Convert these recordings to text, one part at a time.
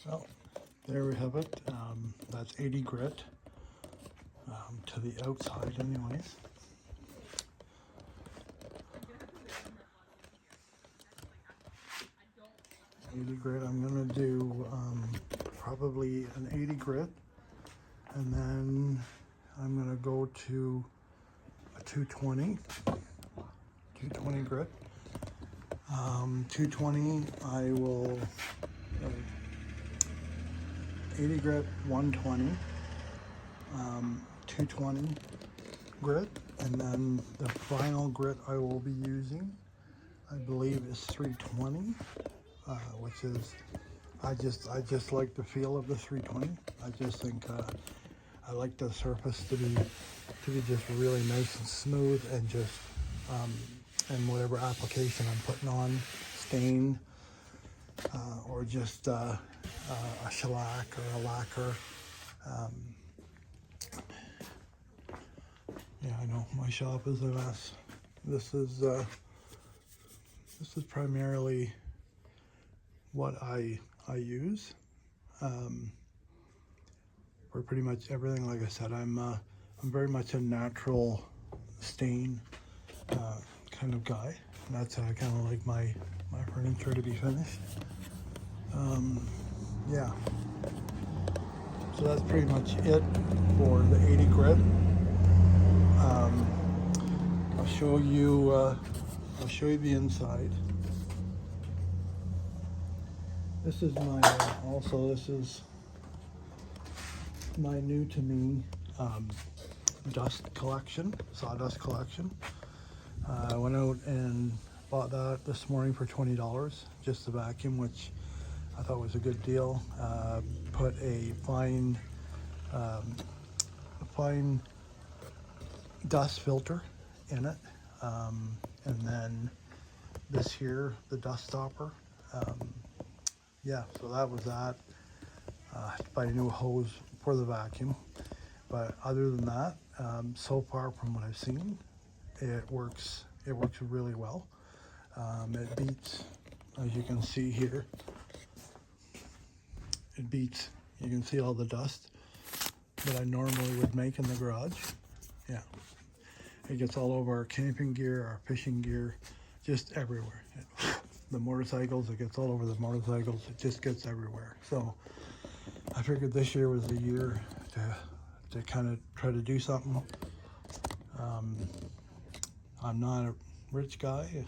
So there we have it. That's 80 grit to the outside anyways. Grit. I'm gonna do probably an 80 grit, and then I'm gonna go to a 220 grit. 220 I will 80 grit, 120, 220 grit, and then the final grit I will be using, I believe, is 320, which is I just like the feel of the 320. I just think I like the surface to be just really nice and smooth, and just and whatever application I'm putting on, stain or just a shellac or a lacquer. Yeah, I know my shop is a mess. This is primarily what I use for pretty much everything. Like I said, I'm very much a natural stain kind of guy. And that's how I kind of like my furniture to be finished. Yeah. So that's pretty much it for the 80 grit. I'll show you the inside. This is my this is my new to me dust collection, sawdust collection. I went out and bought that this morning for $20, just the vacuum, which I thought was a good deal. Put a fine dust filter in it, and then this here, the dust stopper. Yeah, so that was that. I had to buy a new hose for the vacuum, but other than that, so far from what I've seen, it works really well. It beats, as you can see here, you can see all the dust that I normally would make in the garage. Yeah, it gets all over our camping gear, our fishing gear, just everywhere. The motorcycles, it gets all over the motorcycles. It just gets everywhere. So I figured this year was the year to kind of try to do something. I'm not a rich guy.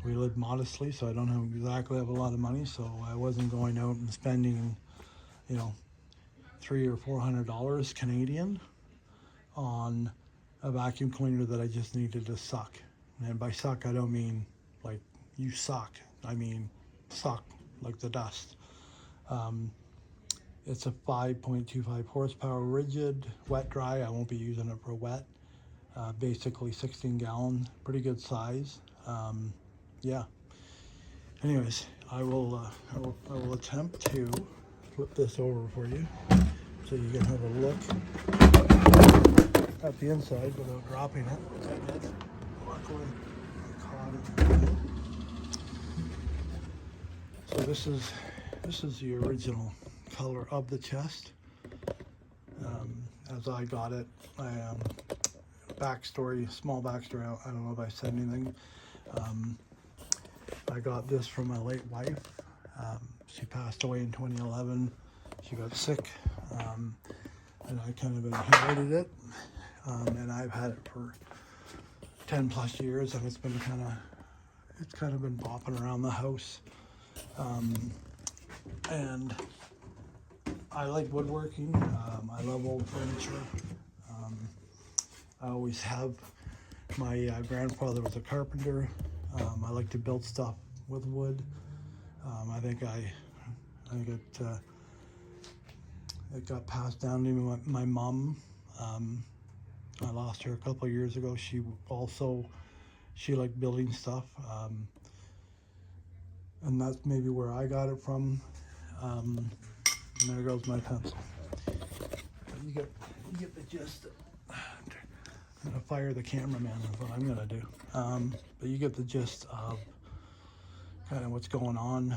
We live modestly, so I don't exactly have a lot of money. So I wasn't going out and spending, $300 or $400 Canadian on a vacuum cleaner that I just needed to suck. And by suck, I don't mean like you suck. I mean suck like the dust. It's a 5.25 horsepower rigid, wet dry. I won't be using it for wet. Basically 16 gallon, pretty good size. Yeah. Anyways, I will attempt to flip this over for you so you can have a look at the inside without dropping it. Luckily, I caught it. So this is the original color of the chest. As I got it, small backstory, I don't know if I said anything. I got this from my late wife. She passed away in 2011. She got sick, and I kind of inherited it. And I've had it for 10 plus years, and it's kind of been bopping around the house. And I like woodworking. I love old furniture. I always have. My grandfather was a carpenter. I like to build stuff with wood. I think it got passed down to me. My mom, I lost her a couple of years ago. She liked building stuff, and that's maybe where I got it from. And there goes my pencil. You get the gist. I'm gonna fire the cameraman is what I'm gonna do. But you get the gist of kind of what's going on.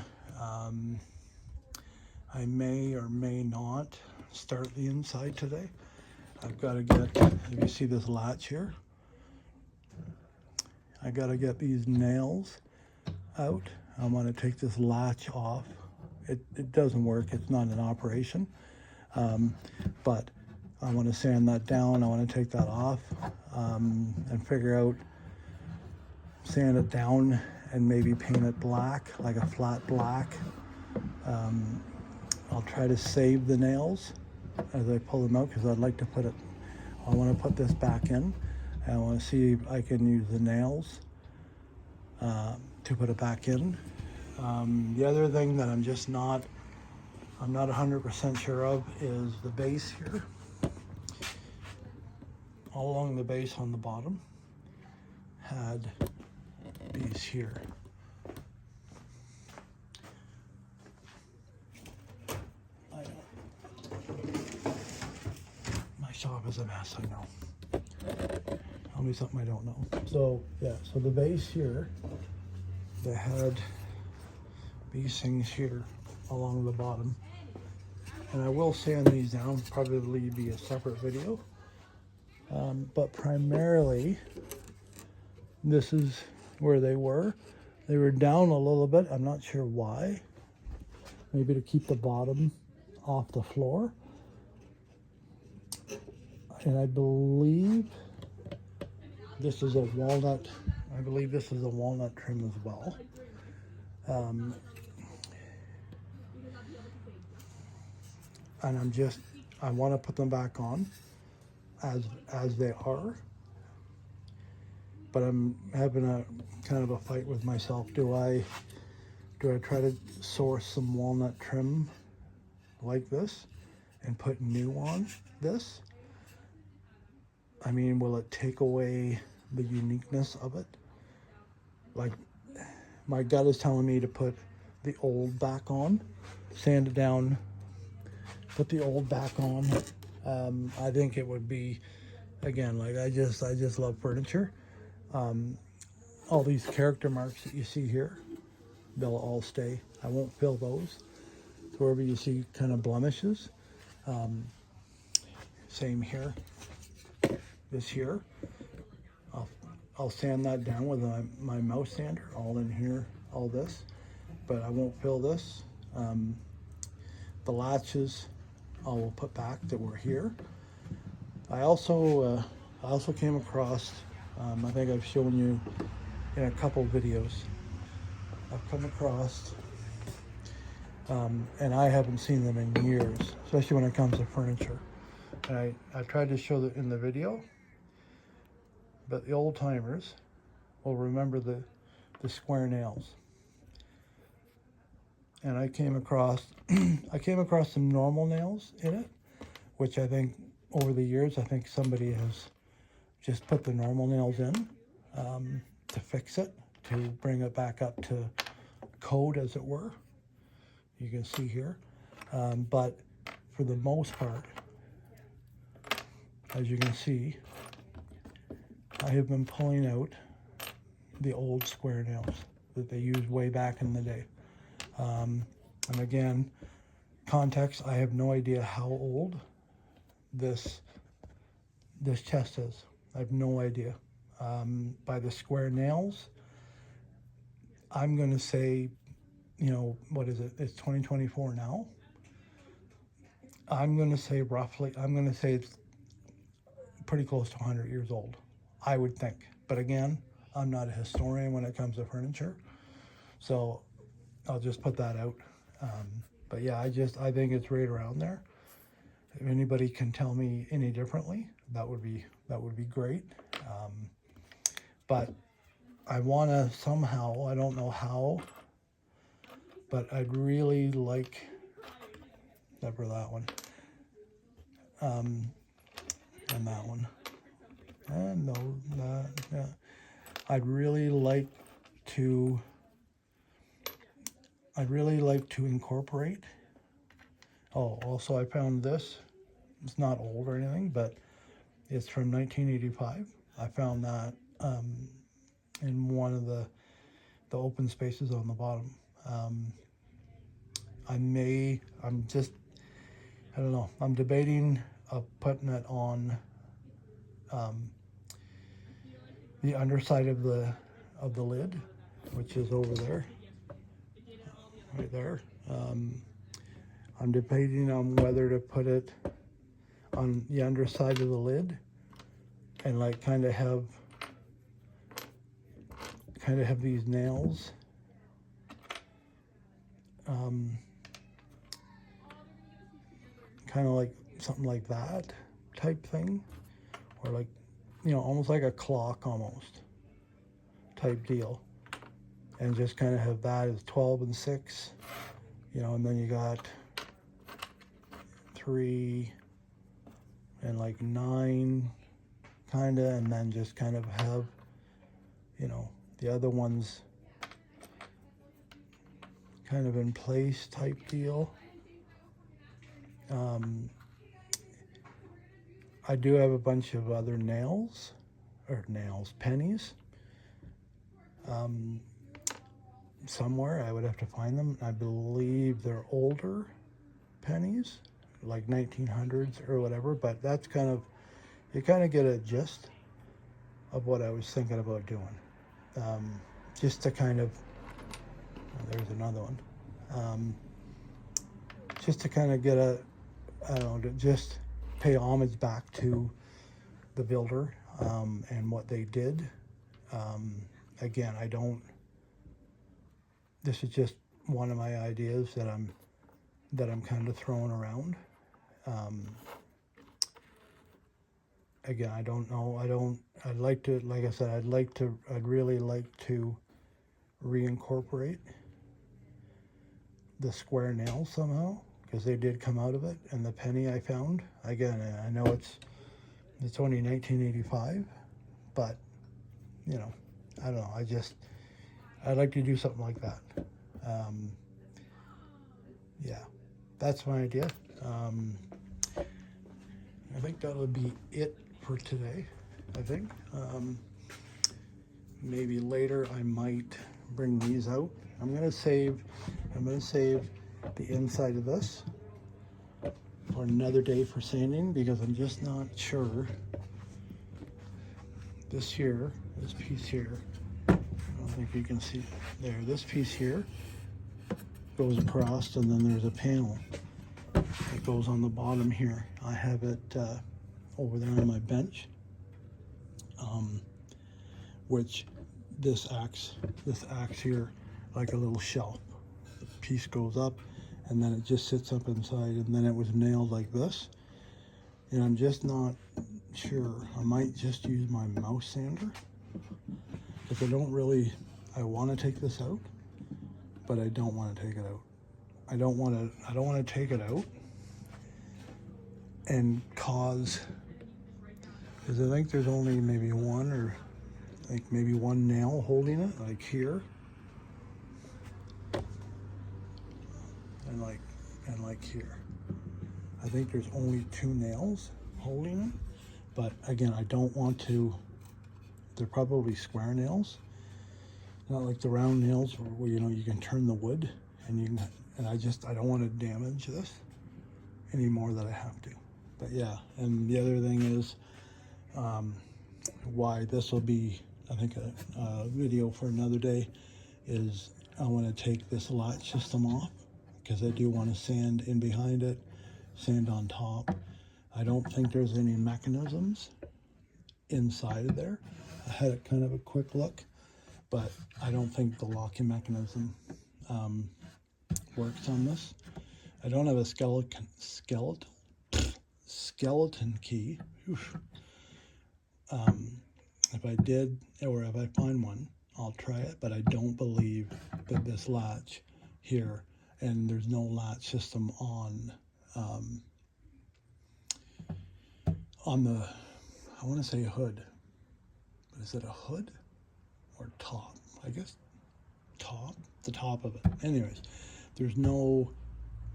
I may or may not start the inside today. I've got to get, if you see this latch here, I got to get these nails out. I'm going to take this latch off. It doesn't work. It's not an operation. But I want to sand that down. I want to take that off and figure out, sand it down and maybe paint it black, like a flat black. I'll try to save the nails as I pull them out because I'd like to put it, I want to put this back in, and I want to see if I can use the nails to put it back in. The other thing that I'm not 100% sure of is the base here. All along the base on the bottom had these here. My shop is a mess, I know. Tell me something I don't know. So yeah, so the base here, they had these things here along the bottom. And I will sand these down, probably be a separate video. But primarily, this is where they were. They were down a little bit. I'm not sure why. Maybe to keep the bottom off the floor. And I believe this is a walnut. I believe this is a walnut trim as well. And I want to put them back on as they are. But I'm having a kind of a fight with myself. Do I try to source some walnut trim like this and put new on this? I mean, will it take away the uniqueness of it? Like, my gut is telling me to put the old back on, sand it down, put the old back on. I think it would be, again, like I just love furniture. All these character marks that you see here, they'll all stay. I won't fill those. So wherever you see kind of blemishes, same here. This here, I'll sand that down with my mouse sander, all in here, all this, but I won't fill this. The latches I will put back that were here. I also came across, I think I've shown you in a couple videos, I've come across, and I haven't seen them in years, especially when it comes to furniture. And I tried to show that in the video, but the old timers will remember the square nails. And I came across some normal nails in it, which I think over the years, I think somebody has just put the normal nails in to fix it, to bring it back up to code, as it were. You can see here. But for the most part, as you can see, I have been pulling out the old square nails that they used way back in the day. And again, context, I have no idea how old this chest is. I have no idea. By the square nails, I'm going to say, you know, what is it? It's 2024 now. I'm going to say roughly, it's pretty close to 100 years old, I would think. But again, I'm not a historian when it comes to furniture, so I'll just put that out. But yeah, I think it's right around there. If anybody can tell me any differently, that would be great. But I want to somehow, I don't know how, but I'd really like, except for that one, and that one, and no, yeah. I'd really like to incorporate. Oh, also I found this. It's not old or anything, but it's from 1985. I found that in one of the open spaces on the bottom. I don't know. I'm debating of putting it on the underside of the lid, which is over there, right there. I'm debating on whether to put it on the underside of the lid and like kind of have these nails kind of like something like that type thing, or like, you know, almost like a clock almost type deal, and just kind of have that as 12 and 6, you know, and then you got 3 and like 9 kind of, and then just kind of have, you know, the other ones kind of in place type deal. I do have a bunch of other pennies. Somewhere I would have to find them. I believe they're older pennies, like 1900s or whatever, but that's kind of, you kind of get a gist of what I was thinking about doing. Just to kind of, there's another one. Just to kind of get I don't know, to just pay homage back to the builder and what they did. Again, this is just one of my ideas that I'm kind of throwing around. Again, I don't know. I'd like to, like I said, I'd really like to reincorporate the square nails somehow, because they did come out of it. And the penny I found, again, I know it's only 1985, but, you know, I don't know. I'd like to do something like that. Yeah, that's my idea. I think that would be it for today. I think maybe later I might bring these out. I'm gonna save the inside of this for another day for sanding, because I'm just not sure. This piece here, I don't think you can see it there. This piece here goes across, and then there's a panel that goes on the bottom here. I have it over there on my bench, which this acts here like a little shelf. The piece goes up, and then it just sits up inside, and then it was nailed like this. And I'm just not sure. I might just use my mouse sander, because I want to take this out, but I don't want to take it out. I don't want to take it out and cause, because I think there's only maybe one nail holding it, like here, and like here. I think there's only 2 nails holding it, but again, I don't want to. They're probably square nails, not like the round nails where you know you can turn the wood, and I don't want to damage this any more than I have to. But yeah, and the other thing is why this will be, I think, a video for another day, is I want to take this latch system off, because I do want to sand in behind it, sand on top. I don't think there's any mechanisms inside of there. I had a kind of a quick look, but I don't think the locking mechanism works on this. I don't have a skeleton key. If I did, or if I find one, I'll try it, but I don't believe that this latch here, and there's no latch system on the, I want to say hood, but is it a hood or top? I guess top, the top of it. Anyways, there's no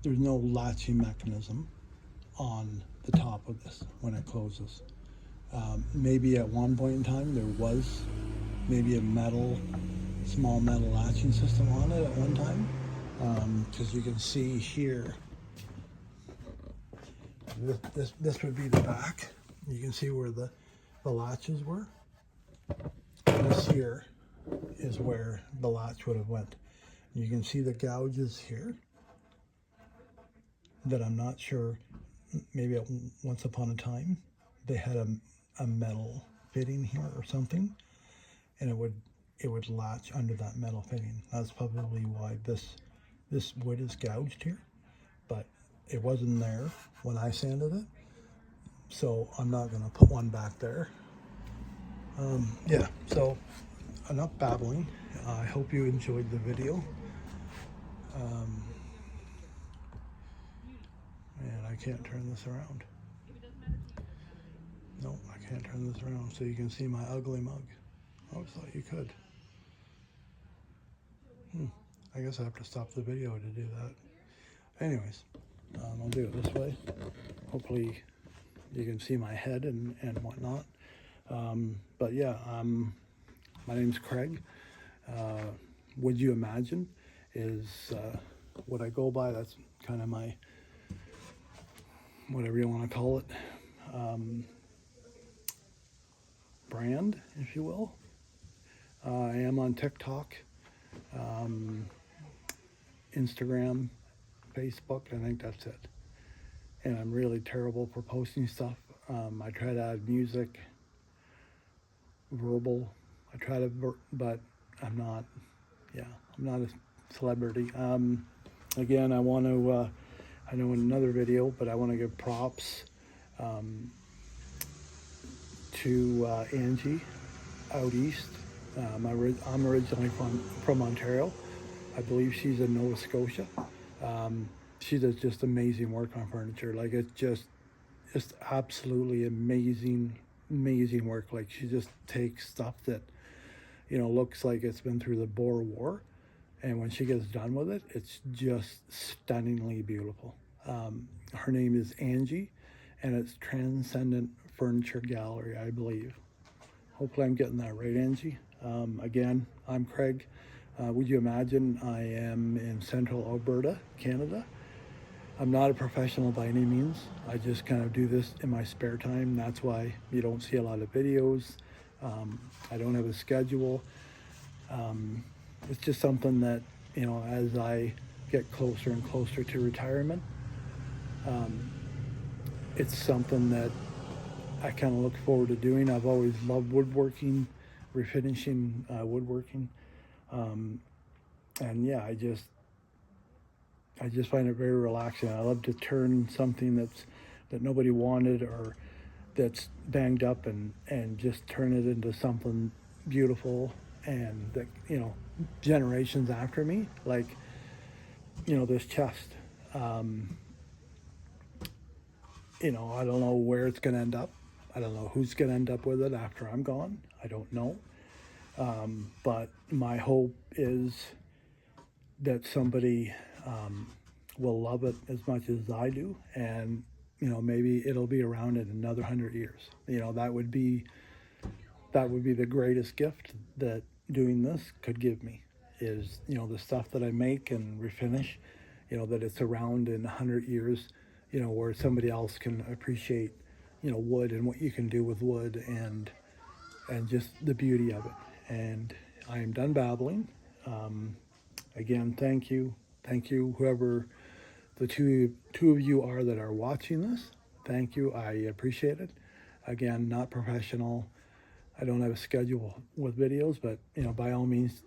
latching mechanism on the top of this when it closes. Maybe at one point in time there was maybe a small metal latching system on it at one time, because you can see here, this would be the back. You can see where the latches were. This here is where the latch would have went. You can see the gouges here that I'm not sure, maybe once upon a time they had a metal fitting here or something, and it would latch under that metal fitting. That's probably why this wood is gouged here, but it wasn't there when I sanded it, so I'm not going to put one back there. Yeah, so enough babbling. I hope you enjoyed the video. And I can't turn this around. No, I can't turn this around so you can see my ugly mug. I always thought you could. I guess I have to stop the video to do that. Anyways, I'll do it this way. Hopefully you can see my head and whatnot. But yeah, my name's Craig. Would you imagine is what I go by. That's kind of my, whatever you want to call it, brand, if you will. I am on TikTok, Instagram, Facebook. I think that's it. And I'm really terrible for posting stuff. I try to add music, verbal. I try to, but I'm not. Yeah, I'm not a celebrity. Again, I want to. I know in another video, but I want to give props to Angie out east. I'm originally from Ontario. I believe she's in Nova Scotia. She does just amazing work on furniture. Like, it's just absolutely amazing work. Like, she just takes stuff that, looks like it's been through the Boer War, and when she gets done with it, it's just stunningly beautiful. Her name is Angie, and it's Transcendent Furniture Gallery, I believe. Hopefully I'm getting that right, Angie. Again, I'm Craig. Would you imagine I am in central Alberta, Canada? I'm not a professional by any means. I just kind of do this in my spare time. That's why you don't see a lot of videos. I don't have a schedule. It's just something that, as I get closer and closer to retirement, it's something that I kind of look forward to doing. I've always loved woodworking, refinishing woodworking. And yeah, I just find it very relaxing. I love to turn something that nobody wanted or that's banged up and just turn it into something beautiful, and that, generations after me, like, this chest. I don't know where it's going to end up. I don't know who's going to end up with it after I'm gone. I don't know. But my hope is that somebody will love it as much as I do, and maybe it'll be around in another 100 years. That would be the greatest gift that doing this could give me, is the stuff that I make and refinish, that it's around in 100 years, where somebody else can appreciate wood and what you can do with wood, and just the beauty of it. And I am done babbling. Again, thank you, whoever the two of you are that are watching this. Thank you. I appreciate it. Again, not professional. I don't have a schedule with videos, but by all means,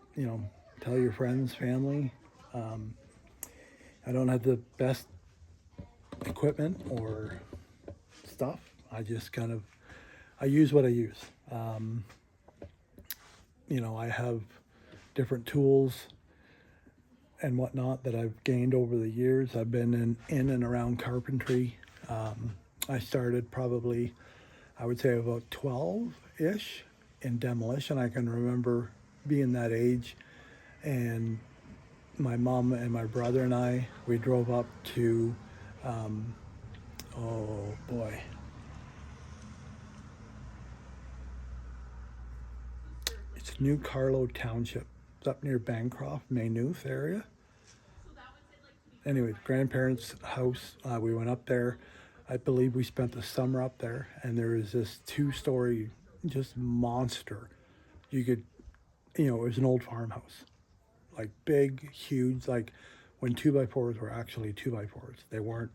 tell your friends, family. I don't have the best equipment or stuff. I just I use what I use. I have different tools and whatnot that I've gained over the years. I've been in and around carpentry. I started probably, I would say, about 12-ish in demolition. I can remember being that age, and my mom and my brother and we drove up to, oh boy, it's New Carlow Township. It's up near Bancroft, Maynooth area. anyways, grandparents' house. We went up there. I believe we spent the summer up there, and there was this 2-story, just monster. You could, it was an old farmhouse, like big, huge, like when 2x4s were actually 2x4s. They weren't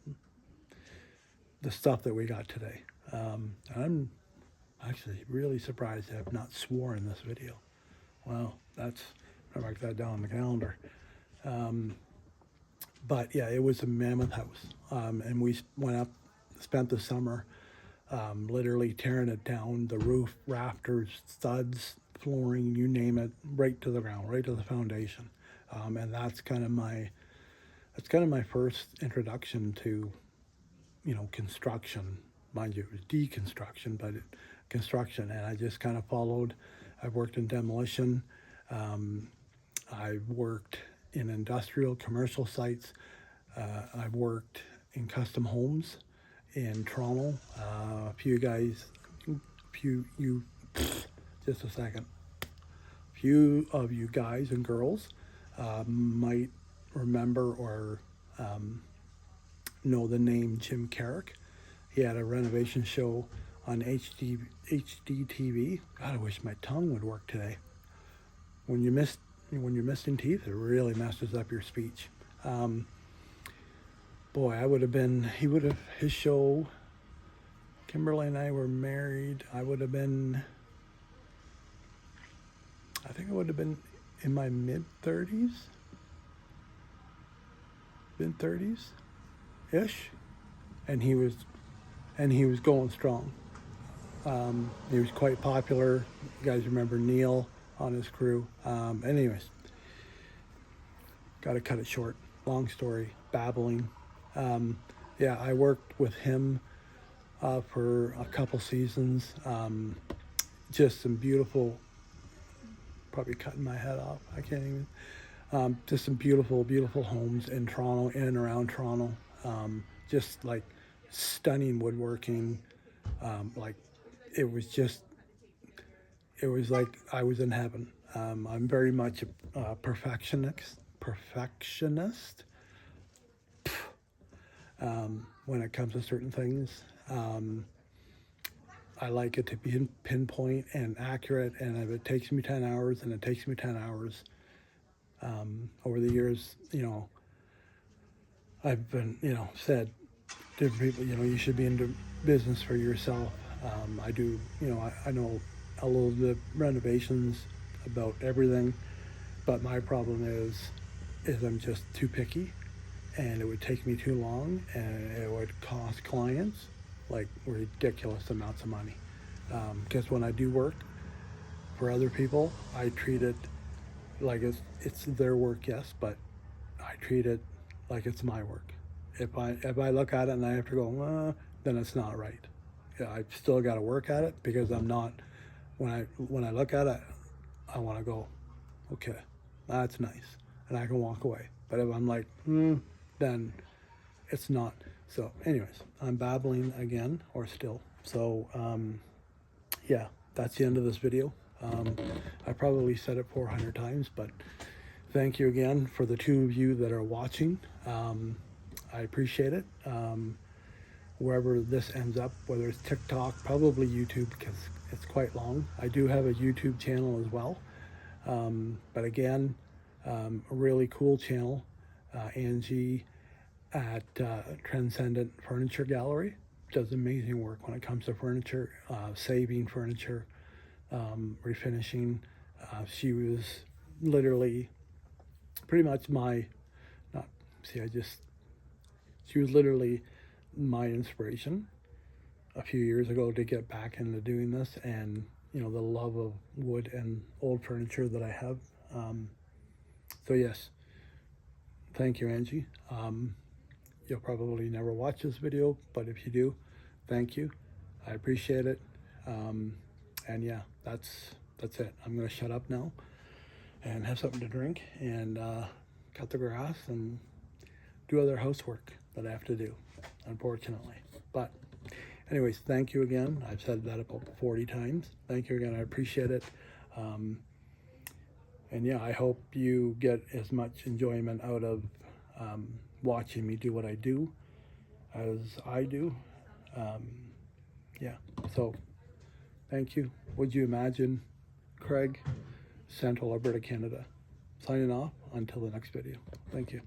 the stuff that we got today. I'm actually really surprised I have not swore in this video. Wow, I'll mark that down on the calendar. But yeah, it was a mammoth house. And we went up, spent the summer literally tearing it down, the roof, rafters, studs, flooring, you name it, right to the ground, right to the foundation. And that's kind of my first introduction to, construction. Mind you, it was deconstruction, but construction. And I just kind of followed. I've worked in demolition. I've worked in industrial, commercial sites. I've worked in custom homes in Toronto. Just a second. Few of you guys and girls might remember or know the name Jim Carrick. He had a renovation show on HDTV. God, I wish my tongue would work today. When you're missing teeth, it really messes up your speech. Boy, his show, Kimberly and I were married. I think I would have been in my mid-30s-ish. And he was going strong. He was quite popular. You guys remember Neil on his crew. Anyways, got to cut it short. Long story, babbling. Yeah, I worked with him for a couple seasons. Just some beautiful, probably cutting my head off. I can't even. Just some beautiful, beautiful homes in Toronto, in and around Toronto. Just like stunning woodworking. Like it was like I was in heaven. I'm very much a perfectionist. When it comes to certain things. I like it to be pinpoint and accurate, and if it takes me 10 hours, then it takes me 10 hours. Over the years, I've been, said to people, you should be into business for yourself. I do, I know a little bit of renovations about everything, but my problem is I'm just too picky, and it would take me too long, and it would cost clients like ridiculous amounts of money. Because when I do work for other people, I treat it like it's their work, yes, but I treat it like it's my work. If I look at it and I have to go, then it's not right. Yeah, I've still got to work at it because I'm not. When I look at it, I want to go, okay, that's nice, and I can walk away. But if I'm like, then it's not. So, anyways, I'm babbling again, or still. So, yeah, that's the end of this video. I probably said it 400 times, but thank you again for the 2 of you that are watching. I appreciate it. Wherever this ends up, whether it's TikTok, probably YouTube, because it's quite long. I do have a YouTube channel as well. But again, a really cool channel, Angie at Transcendent Furniture Gallery. Does amazing work when it comes to furniture, saving furniture, refinishing. She was literally pretty much she was literally my inspiration a few years ago to get back into doing this, and the love of wood and old furniture that I have. So yes, thank you, Angie. You'll probably never watch this video, but if you do, thank you. I appreciate it. And yeah, that's it. I'm gonna shut up now and have something to drink and cut the grass and do other housework that I have to do, unfortunately. But anyways, thank you again. I've said that about 40 times. Thank you again. I appreciate it. And yeah, I hope you get as much enjoyment out of watching me do what I do, as I do. Yeah, so thank you. Would you imagine, Craig, Central Alberta, Canada. Signing off until the next video. Thank you.